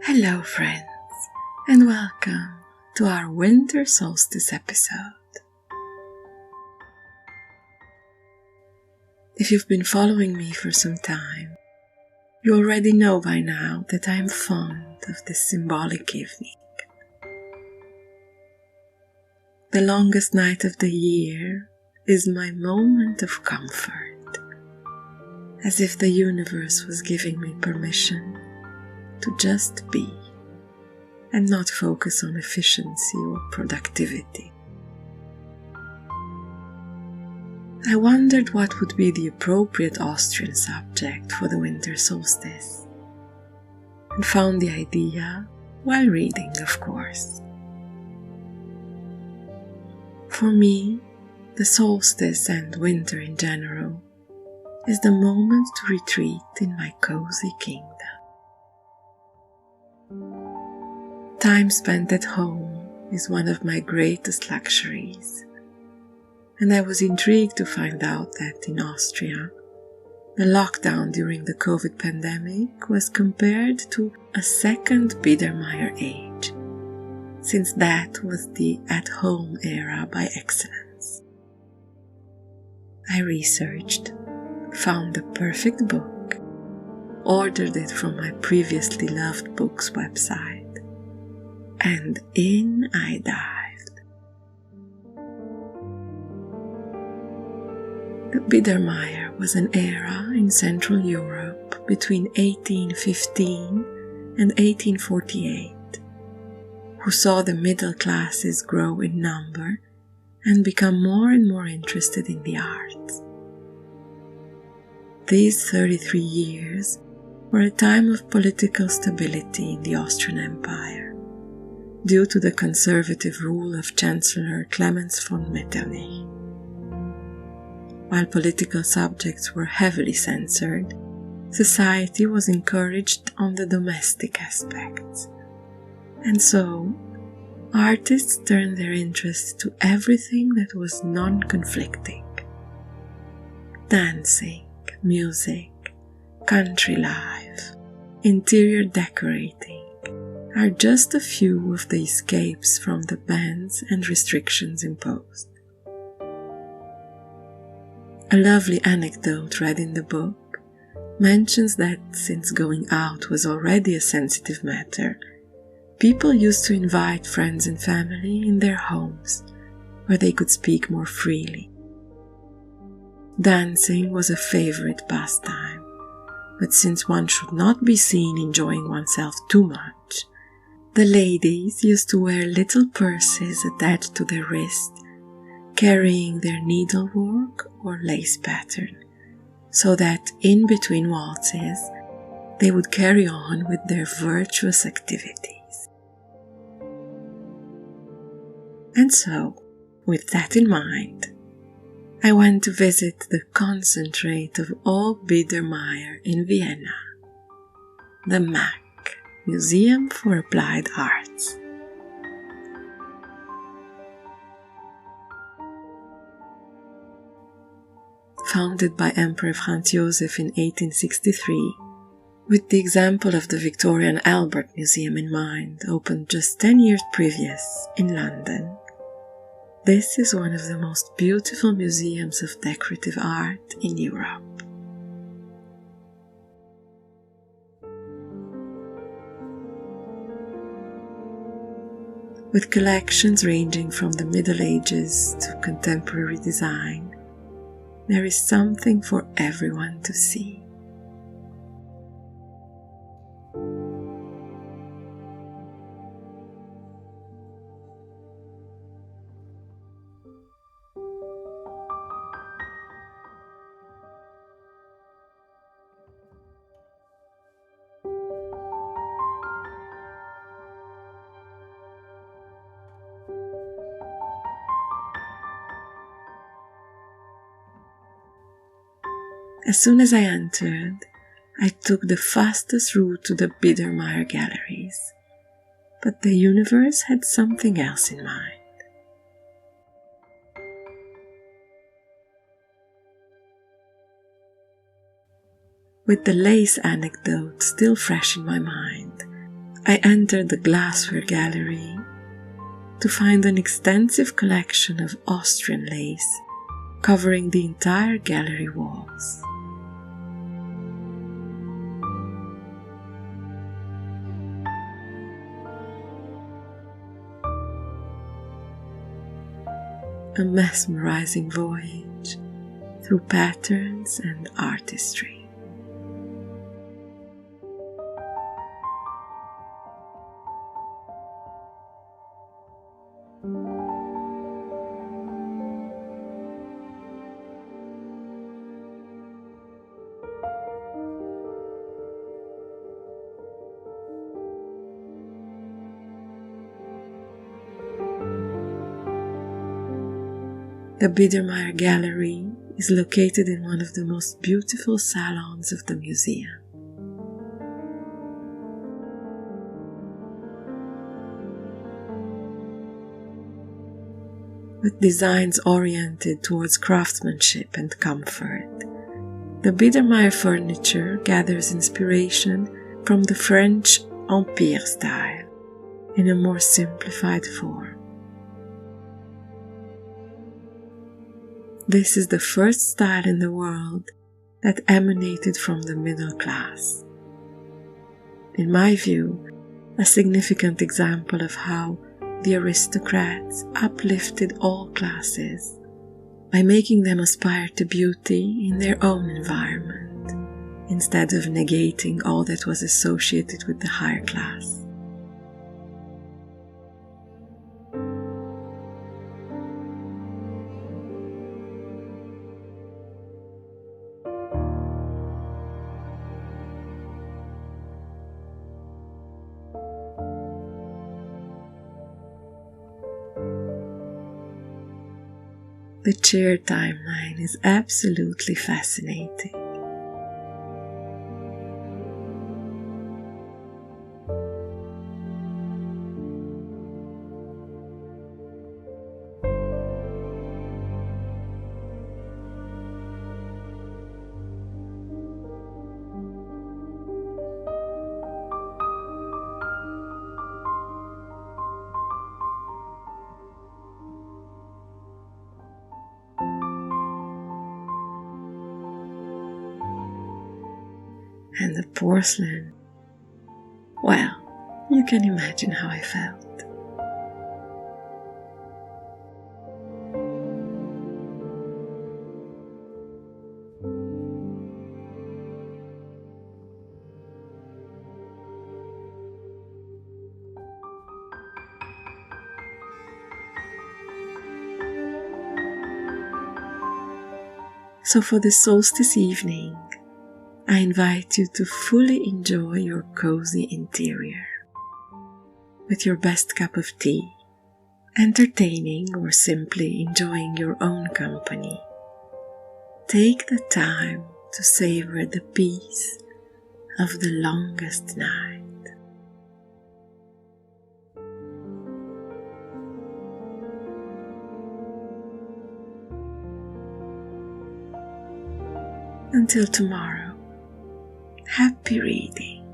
Hello friends, and welcome to our winter solstice episode. If you've been following me for some time, you already know by now that I am fond of this symbolic evening. The longest night of the year is my moment of comfort, as if the universe was giving me permission to just be and not focus on efficiency or productivity. I wondered what would be the appropriate Austrian subject for the winter solstice, and found the idea while reading, of course. For me, the solstice and winter in general is the moment to retreat in my cozy kingdom. Time spent at home is one of my greatest luxuries, and I was intrigued to find out that in Austria, the lockdown during the COVID pandemic was compared to a second Biedermeier age, since that was the at-home era by excellence. I researched, found the perfect book, ordered it from my previously loved books website, and in I dived. The Biedermeier was an era in Central Europe between 1815 and 1848, who saw the middle classes grow in number and become more and more interested in the arts. These 33 years were a time of political stability in the Austrian Empire, due to the conservative rule of Chancellor Clemens von Metternich. While political subjects were heavily censored, society was encouraged on the domestic aspects, and so artists turned their interest to everything that was non-conflicting. Dancing, music, country life, interior decorating are just a few of the escapes from the bans and restrictions imposed. A lovely anecdote read in the book mentions that since going out was already a sensitive matter, people used to invite friends and family in their homes, where they could speak more freely. Dancing was a favorite pastime, but since one should not be seen enjoying oneself too much, the ladies used to wear little purses attached to their wrist, carrying their needlework or lace pattern, so that in between waltzes they would carry on with their virtuous activities. And so, with that in mind, I went to visit the concentrate of all Biedermeier in Vienna, the MAC, Museum for Applied Arts. Founded by Emperor Franz Joseph in 1863, with the example of the Victorian Albert Museum in mind, opened just 10 years previous in London. This is one of the most beautiful museums of decorative art in Europe. With collections ranging from the Middle Ages to contemporary design, there is something for everyone to see. As soon as I entered, I took the fastest route to the Biedermeier galleries, but the universe had something else in mind. With the lace anecdote still fresh in my mind, I entered the glassware gallery to find an extensive collection of Austrian lace covering the entire gallery walls. A mesmerizing voyage through patterns and artistry. The Biedermeier Gallery is located in one of the most beautiful salons of the museum. With designs oriented towards craftsmanship and comfort, the Biedermeier furniture gathers inspiration from the French Empire style in a more simplified form. This is the first style in the world that emanated from the middle class. In my view, a significant example of how the aristocrats uplifted all classes by making them aspire to beauty in their own environment, instead of negating all that was associated with the higher class. The chair timeline is absolutely fascinating. And the porcelain, well, you can imagine how I felt. So for the solstice evening, I invite you to fully enjoy your cozy interior with your best cup of tea, entertaining or simply enjoying your own company. Take the time to savor the peace of the longest night. Until tomorrow. Happy reading.